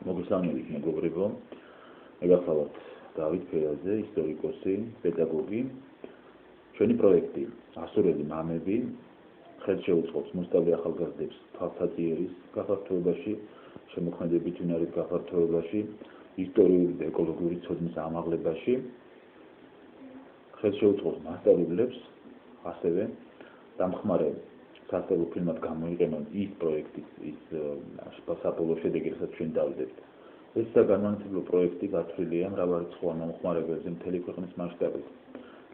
მოგესალმებით მეგობრებო, მეგახსოვთ დავით ფერაძე, ისტორიკოსი, პედაგოგი. ჩვენი პროექტი ასურელი მამები ხელშეუწყობს მოსწავლე ახალგაზრდებს თვალსაჩინერის გაფართოებაში, შემოქმედებით უნარის გაფართოებაში, ისტორიული და ეკოლოგიური ცოდნის ამაღლებაში. ხელშეუწყობს მასწავლებლებს ასევე დამხმარე სასწავლო ფილმად გამოიყენონ ის პროექტი, ის საბოლოო შედეგი, რასაც ჩვენ დავიდებთ. ეს საგანმანათლებლო პროექტი გათვლილია მრავალრიცხოვან მომხმარებელზე მთელი ქვეყნის მასშტაბით.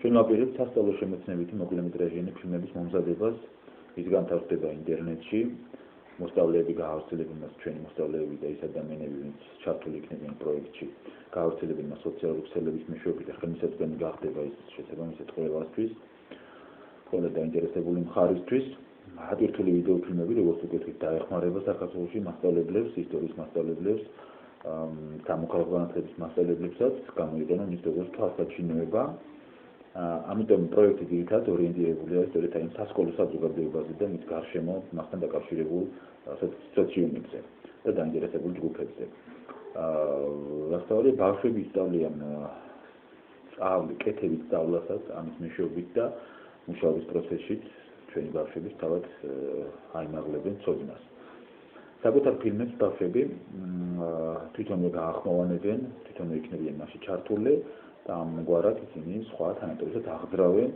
ჩვენ ვაპირებთ სასწავლო შემეცნებითი მოკლემეტრაჟიანი ფილმების მომზადებას, ის განთავსდება ინტერნეტში. მოსწავლეები გაავრცელებენ მას, ჩვენი მოსწავლეები და ის ადამიანები, ვინც ჩართული იქნებიან პროექტში, გაავრცელებენ მას სოციალური ქსელების მეშვეობით და ხელმისაწვდომი გახდება ის შესაბამისად ყველასთვის, ყველა დაინტერესებული მხარისთვის. ატვირთული ვიდეო ფილმები, როგორც უკეთით, დაეხმარება საქართველოში მასწავლებლებს, ისტორიის მასწავლებლებს, გამოქვაბულების მასწავლებლებსაც, გამოიყენონ ის როგორც თვალსაჩინოება. ამიტომ პროექტი ძირითადად ორიენტირებულია სწორედ იმ სასკოლო საზოგადოებაზე და მის გარშემო მასთან დაკავშირებულ სოციუმებზე და დაინტერესებულ ჯგუფებზე. რასაკვირველია, ბავშვები ისწავლიან კეთებით სწავლასაც ამის მეშვეობით და მუშაობის პროცესშიც ჩვენი ბავშვები თავად აიმაღლებენ ცოდნას. საკუთარ ფილმებს ბავშვები თვითონვე გაახმოვანებენ, თვითონვე იქნებიან მასში ჩართული და ამგვარად ისინი სხვა თანატოლებს აღძრავენ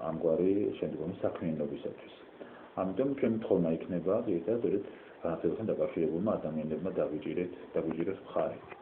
ამგვარი შემდგომი საქმიანობისათვის. ამიტომ ჩვენ თხოვნა იქნება, ძირითადად განათლებასთან დაკავშირებულმა ადამიანებმა დაგვიჭიროს მხარი.